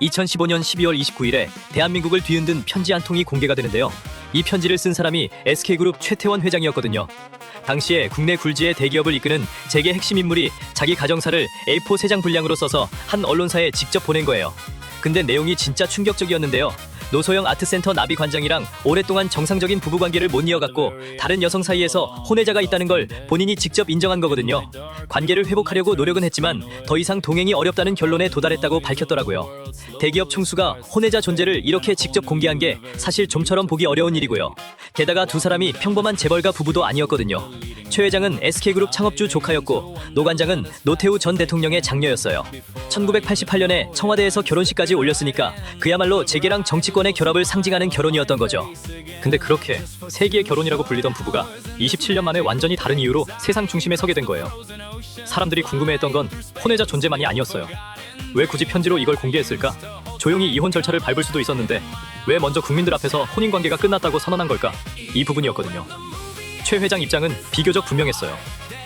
2015년 12월 29일에 대한민국을 뒤흔든 편지 한 통이 공개가 되는데요. 이 편지를 쓴 사람이 SK그룹 최태원 회장이었거든요. 당시에 국내 굴지의 대기업을 이끄는 재계 핵심 인물이 자기 가정사를 A4 3장 분량으로 써서 한 언론사에 직접 보낸 거예요. 근데 내용이 진짜 충격적이었는데요. 노소영 아트센터 나비 관장이랑 오랫동안 정상적인 부부관계를 못 이어갔고 다른 여성 사이에서 혼외자가 있다는 걸 본인이 직접 인정한 거거든요. 관계를 회복하려고 노력은 했지만 더 이상 동행이 어렵다는 결론에 도달했다고 밝혔더라고요. 대기업 총수가 혼외자 존재를 이렇게 직접 공개한 게 사실 좀처럼 보기 어려운 일이고요. 게다가 두 사람이 평범한 재벌가 부부도 아니었거든요. 최 회장은 SK그룹 창업주 조카였고 노 관장은 노태우 전 대통령의 장녀였어요. 1988년에 청와대에서 결혼식까지 올렸으니까 그야말로 재계랑 정치권의 결합을 상징하는 결혼이었던 거죠. 근데 그렇게 세기의 결혼이라고 불리던 부부가 27년 만에 완전히 다른 이유로 세상 중심에 서게 된 거예요. 사람들이 궁금해했던 건 혼외자 존재만이 아니었어요. 왜 굳이 편지로 이걸 공개했을까? 조용히 이혼 절차를 밟을 수도 있었는데 왜 먼저 국민들 앞에서 혼인관계가 끝났다고 선언한 걸까? 이 부분이었거든요. 최 회장 입장은 비교적 분명했어요.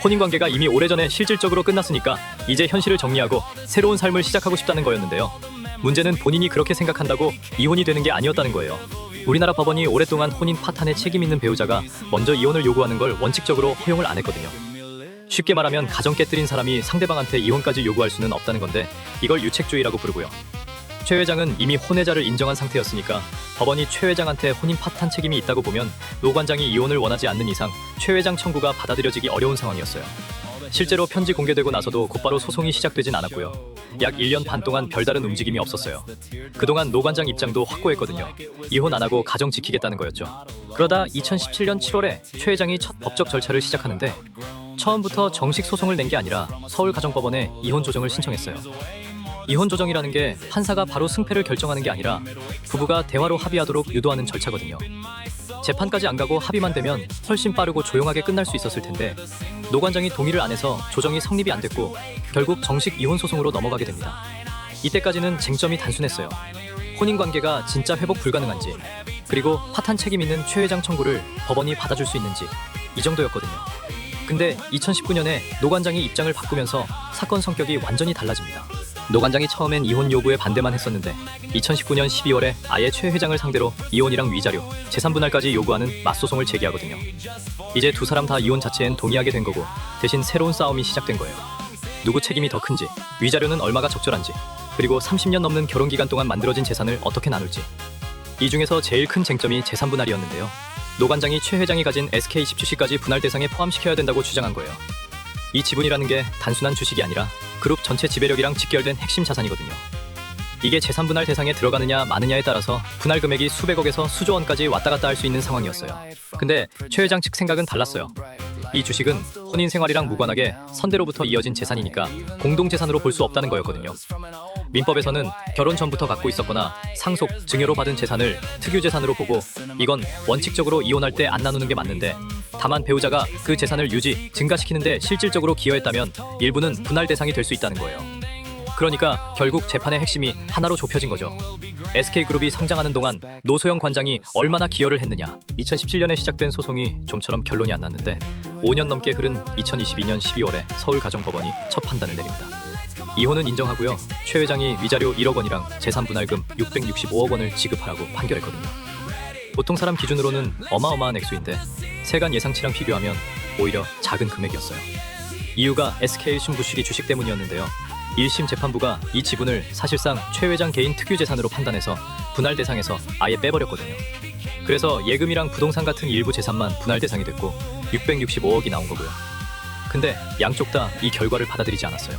혼인관계가 이미 오래전에 실질적으로 끝났으니까 이제 현실을 정리하고 새로운 삶을 시작하고 싶다는 거였는데요. 문제는 본인이 그렇게 생각한다고 이혼이 되는 게 아니었다는 거예요. 우리나라 법원이 오랫동안 혼인 파탄에 책임 있는 배우자가 먼저 이혼을 요구하는 걸 원칙적으로 허용을 안 했거든요. 쉽게 말하면 가정 깨뜨린 사람이 상대방한테 이혼까지 요구할 수는 없다는 건데 이걸 유책주의라고 부르고요. 최 회장은 이미 혼외자를 인정한 상태였으니까 법원이 최 회장한테 혼인 파탄 책임이 있다고 보면 노 관장이 이혼을 원하지 않는 이상 최 회장 청구가 받아들여지기 어려운 상황이었어요. 실제로 편지 공개되고 나서도 곧바로 소송이 시작되진 않았고요. 약 1년 반 동안 별다른 움직임이 없었어요. 그동안 노 관장 입장도 확고했거든요. 이혼 안 하고 가정 지키겠다는 거였죠. 그러다 2017년 7월에 최 회장이 첫 법적 절차를 시작하는데 처음부터 정식 소송을 낸 게 아니라 서울가정법원에 이혼 조정을 신청했어요. 이혼 조정이라는 게 판사가 바로 승패를 결정하는 게 아니라 부부가 대화로 합의하도록 유도하는 절차거든요. 재판까지 안 가고 합의만 되면 훨씬 빠르고 조용하게 끝날 수 있었을 텐데 노 관장이 동의를 안 해서 조정이 성립이 안 됐고 결국 정식 이혼 소송으로 넘어가게 됩니다. 이때까지는 쟁점이 단순했어요. 혼인관계가 진짜 회복 불가능한지 그리고 파탄 책임 있는 최 회장 청구를 법원이 받아줄 수 있는지 이 정도였거든요. 근데 2019년에 노 관장이 입장을 바꾸면서 사건 성격이 완전히 달라집니다. 노 관장이 처음엔 이혼 요구에 반대만 했었는데 2019년 12월에 아예 최 회장을 상대로 이혼이랑 위자료, 재산 분할까지 요구하는 맞소송을 제기하거든요. 이제 두 사람 다 이혼 자체엔 동의하게 된 거고 대신 새로운 싸움이 시작된 거예요. 누구 책임이 더 큰지, 위자료는 얼마가 적절한지, 그리고 30년 넘는 결혼 기간 동안 만들어진 재산을 어떻게 나눌지. 이 중에서 제일 큰 쟁점이 재산 분할이었는데요. 노 관장이 최 회장이 가진 SK10 주식까지 분할 대상에 포함시켜야 된다고 주장한 거예요. 이 지분이라는 게 단순한 주식이 아니라 그룹 전체 지배력이랑 직결된 핵심 자산이거든요. 이게 재산 분할 대상에 들어가느냐 마느냐에 따라서 분할 금액이 수백억에서 수조 원까지 왔다 갔다 할 수 있는 상황이었어요. 근데 최 회장 측 생각은 달랐어요. 이 주식은 혼인 생활이랑 무관하게 선대로부터 이어진 재산이니까 공동재산으로 볼 수 없다는 거였거든요. 민법에서는 결혼 전부터 갖고 있었거나 상속, 증여로 받은 재산을 특유재산으로 보고 이건 원칙적으로 이혼할 때 안 나누는 게 맞는데 다만 배우자가 그 재산을 유지, 증가시키는데 실질적으로 기여했다면 일부는 분할 대상이 될 수 있다는 거예요. 그러니까 결국 재판의 핵심이 하나로 좁혀진 거죠. SK그룹이 성장하는 동안 노소영 관장이 얼마나 기여를 했느냐. 2017년에 시작된 소송이 좀처럼 결론이 안 났는데 5년 넘게 흐른 2022년 12월에 서울가정법원이 첫 판단을 내립니다. 이혼은 인정하고요. 최 회장이 위자료 1억 원이랑 재산 분할금 665억 원을 지급하라고 판결했거든요. 보통 사람 기준으로는 어마어마한 액수인데 세간 예상치랑 비교하면 오히려 작은 금액이었어요. 이유가 SK 신부식이 주식 때문이었는데요. 1심 재판부가 이 지분을 사실상 최 회장 개인 특유재산으로 판단해서 분할 대상에서 아예 빼버렸거든요. 그래서 예금이랑 부동산 같은 일부 재산만 분할 대상이 됐고 665억이 나온 거고요. 근데 양쪽 다 이 결과를 받아들이지 않았어요.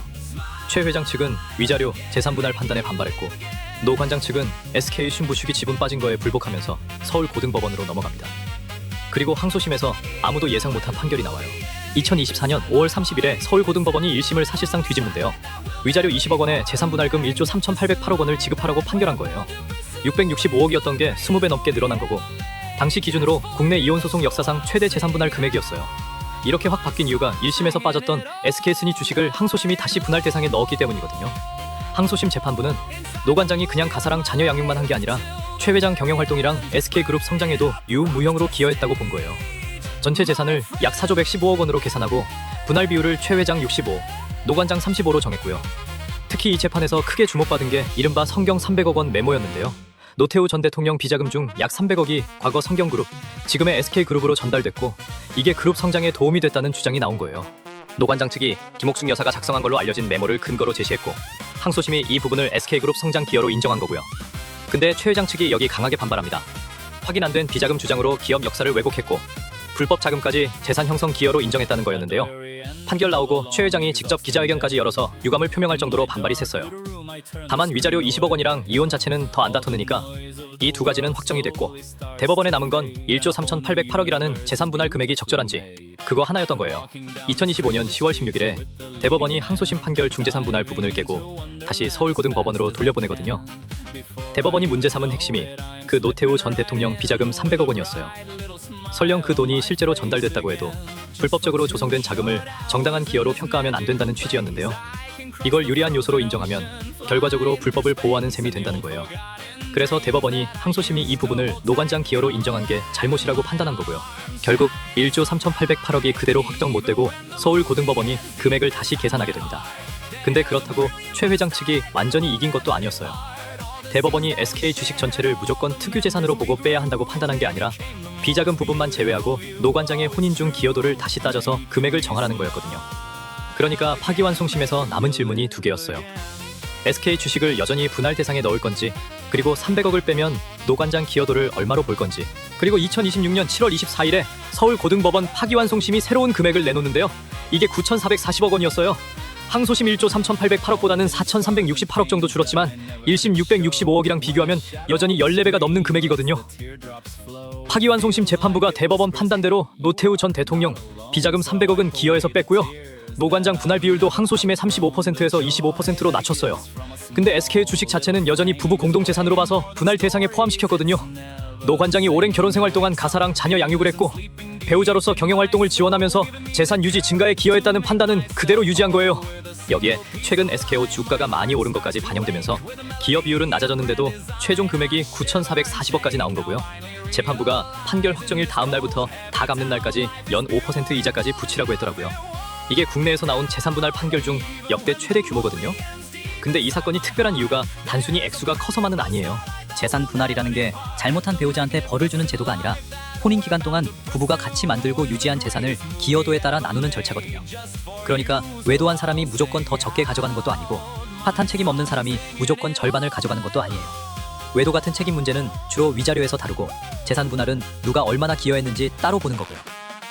최 회장 측은 위자료, 재산 분할 판단에 반발했고 노 관장 측은 SK 신부식이 지분 빠진 거에 불복하면서 서울고등법원으로 넘어갑니다. 그리고 항소심에서 아무도 예상 못한 판결이 나와요. 2024년 5월 30일에 서울고등법원이 1심을 사실상 뒤집는데요. 위자료 20억 원에 재산 분할금 1조 3,808억 원을 지급하라고 판결한 거예요. 665억이었던 게 20배 넘게 늘어난 거고 당시 기준으로 국내 이혼 소송 역사상 최대 재산 분할 금액이었어요. 이렇게 확 바뀐 이유가 1심에서 빠졌던 SK스니 주식을 항소심이 다시 분할 대상에 넣었기 때문이거든요. 항소심 재판부는 노 관장이 그냥 가사랑 자녀 양육만 한 게 아니라 최 회장 경영활동이랑 SK그룹 성장에도 유무형으로 기여했다고 본 거예요. 전체 재산을 약 4조 115억 원으로 계산하고 분할 비율을 최 회장 65, 노 관장 35로 정했고요. 특히 이 재판에서 크게 주목받은 게 이른바 성경 300억 원 메모였는데요. 노태우 전 대통령 비자금 중 약 300억이 과거 성경그룹, 지금의 SK그룹으로 전달됐고 이게 그룹 성장에 도움이 됐다는 주장이 나온 거예요. 노 관장 측이 김옥숙 여사가 작성한 걸로 알려진 메모를 근거로 제시했고 항소심이 이 부분을 SK그룹 성장 기여로 인정한 거고요. 근데 최 회장 측이 여기 강하게 반발합니다. 확인 안 된 비자금 주장으로 기업 역사를 왜곡했고 불법 자금까지 재산 형성 기여로 인정했다는 거였는데요. 판결 나오고 최 회장이 직접 기자회견까지 열어서 유감을 표명할 정도로 반발이 셌어요. 다만 위자료 20억 원이랑 이혼 자체는 더 안 다투느니까 이 두 가지는 확정이 됐고 대법원에 남은 건 1조 3,808억이라는 재산 분할 금액이 적절한지 그거 하나였던 거예요. 2025년 10월 16일에 대법원이 항소심 판결 중재산 분할 부분을 깨고 다시 서울고등법원으로 돌려보내거든요. 대법원이 문제 삼은 핵심이 그 노태우 전 대통령 비자금 300억 원이었어요. 설령 그 돈이 실제로 전달됐다고 해도 불법적으로 조성된 자금을 정당한 기여로 평가하면 안 된다는 취지였는데요. 이걸 유리한 요소로 인정하면 결과적으로 불법을 보호하는 셈이 된다는 거예요. 그래서 대법원이 항소심이 이 부분을 노관장 기여로 인정한 게 잘못이라고 판단한 거고요. 결국 1조 3,808억이 그대로 확정 못 되고 서울고등법원이 금액을 다시 계산하게 됩니다. 근데 그렇다고 최 회장 측이 완전히 이긴 것도 아니었어요. 대법원이 SK 주식 전체를 무조건 특유 재산으로 보고 빼야 한다고 판단한 게 아니라 비자금 부분만 제외하고 노 관장의 혼인 중 기여도를 다시 따져서 금액을 정하라는 거였거든요. 그러니까 파기환송심에서 남은 질문이 두 개였어요. SK 주식을 여전히 분할 대상에 넣을 건지, 그리고 300억을 빼면 노 관장 기여도를 얼마로 볼 건지, 그리고 2026년 7월 24일에 서울고등법원 파기환송심이 새로운 금액을 내놓는데요. 이게 9,440억 원이었어요. 항소심 1조 3,808억보다는 4,368억 정도 줄었지만 1심 665억이랑 비교하면 여전히 14배가 넘는 금액이거든요. 파기환송심 재판부가 대법원 판단대로 노태우 전 대통령 비자금 300억은 기여에서 뺐고요. 노 관장 분할 비율도 항소심의 35%에서 25%로 낮췄어요. 근데 SK 주식 자체는 여전히 부부 공동재산으로 봐서 분할 대상에 포함시켰거든요. 노 관장이 오랜 결혼 생활 동안 가사랑 자녀 양육을 했고 배우자로서 경영활동을 지원하면서 재산 유지 증가에 기여했다는 판단은 그대로 유지한 거예요. 여기에 최근 SKO 주가가 많이 오른 것까지 반영되면서 기여 비율은 낮아졌는데도 최종 금액이 9,440억까지 나온 거고요. 재판부가 판결 확정일 다음 날부터 다 갚는 날까지 연 5% 이자까지 붙이라고 했더라고요. 이게 국내에서 나온 재산 분할 판결 중 역대 최대 규모거든요. 근데 이 사건이 특별한 이유가 단순히 액수가 커서만은 아니에요. 재산 분할이라는 게 잘못한 배우자한테 벌을 주는 제도가 아니라 혼인 기간 동안 부부가 같이 만들고 유지한 재산을 기여도에 따라 나누는 절차거든요. 그러니까 외도한 사람이 무조건 더 적게 가져가는 것도 아니고 파탄 책임 없는 사람이 무조건 절반을 가져가는 것도 아니에요. 외도 같은 책임 문제는 주로 위자료에서 다루고 재산 분할은 누가 얼마나 기여했는지 따로 보는 거고요.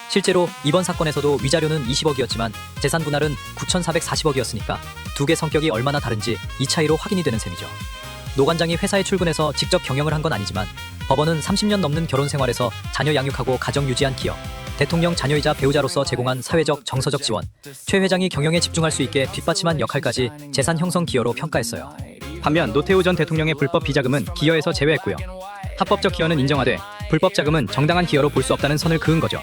실제로 이번 사건에서도 위자료는 20억이었지만 재산 분할은 9,440억이었으니까 두 개 성격이 얼마나 다른지 이 차이로 확인이 되는 셈이죠. 노 관장이 회사에 출근해서 직접 경영을 한 건 아니지만 법원은 30년 넘는 결혼 생활에서 자녀 양육하고 가정 유지한 기여, 대통령 자녀이자 배우자로서 제공한 사회적, 정서적 지원, 최 회장이 경영에 집중할 수 있게 뒷받침한 역할까지 재산 형성 기여로 평가했어요. 반면 노태우 전 대통령의 불법 비자금은 기여에서 제외했고요. 합법적 기여는 인정하되 불법 자금은 정당한 기여로 볼 수 없다는 선을 그은 거죠.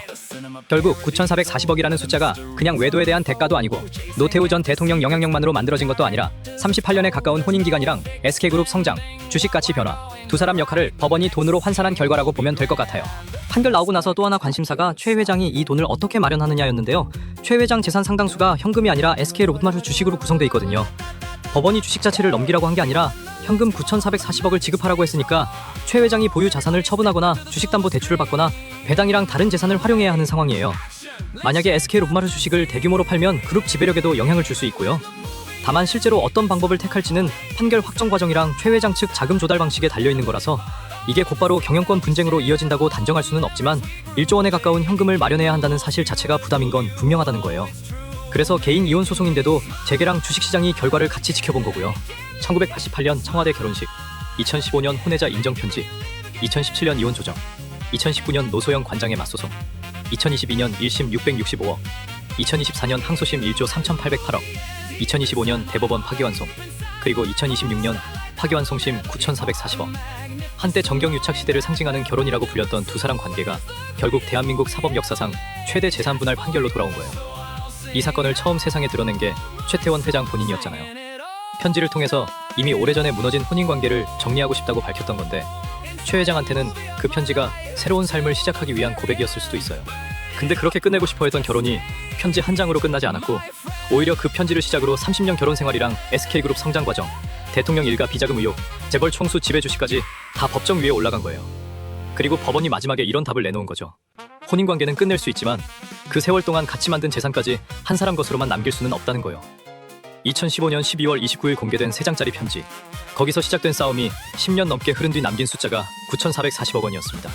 결국 9,440억이라는 숫자가 그냥 외도에 대한 대가도 아니고 노태우 전 대통령 영향력만으로 만들어진 것도 아니라 38년에 가까운 혼인기간이랑 SK그룹 성장, 주식 가치 변화, 두 사람 역할을 법원이 돈으로 환산한 결과라고 보면 될 것 같아요. 판결 나오고 나서 또 하나 관심사가 최 회장이 이 돈을 어떻게 마련하느냐였는데요. 최 회장 재산 상당수가 현금이 아니라 SK로봇마루 주식으로 구성돼 있거든요. 법원이 주식 자체를 넘기라고 한 게 아니라 현금 9,440억을 지급하라고 했으니까 최 회장이 보유 자산을 처분하거나 주식담보대출을 받거나 배당이랑 다른 재산을 활용해야 하는 상황이에요. 만약에 SK로봇마루 주식을 대규모로 팔면 그룹 지배력에도 영향을 줄 수 있고요. 다만 실제로 어떤 방법을 택할지는 판결 확정 과정이랑 최 회장 측 자금 조달 방식에 달려있는 거라서 이게 곧바로 경영권 분쟁으로 이어진다고 단정할 수는 없지만 1조 원에 가까운 현금을 마련해야 한다는 사실 자체가 부담인 건 분명하다는 거예요. 그래서 개인 이혼 소송인데도 재계랑 주식시장이 결과를 같이 지켜본 거고요. 1988년 청와대 결혼식, 2015년 혼외자 인정 편지, 2017년 이혼 조정, 2019년 노소영 관장의 맞소송, 2022년 1심 665억, 2024년 항소심 1조 3,808억, 2025년 대법원 파기환송, 그리고 2026년 파기환송심 9,440억. 한때 정경유착 시대를 상징하는 결혼이라고 불렸던 두 사람 관계가 결국 대한민국 사법 역사상 최대 재산 분할 판결로 돌아온 거예요. 이 사건을 처음 세상에 드러낸 게 최태원 회장 본인이었잖아요. 편지를 통해서 이미 오래전에 무너진 혼인관계를 정리하고 싶다고 밝혔던 건데 최 회장한테는 그 편지가 새로운 삶을 시작하기 위한 고백이었을 수도 있어요. 근데 그렇게 끝내고 싶어 했던 결혼이 편지 한 장으로 끝나지 않았고 오히려 그 편지를 시작으로 30년 결혼 생활이랑 SK그룹 성장 과정, 대통령 일가 비자금 의혹, 재벌 총수 지배 주식까지 다 법정 위에 올라간 거예요. 그리고 법원이 마지막에 이런 답을 내놓은 거죠. 혼인 관계는 끝낼 수 있지만 그 세월 동안 같이 만든 재산까지 한 사람 것으로만 남길 수는 없다는 거예요. 2015년 12월 29일 공개된 3장짜리 편지. 거기서 시작된 싸움이 10년 넘게 흐른 뒤 남긴 숫자가 9,440억 원이었습니다.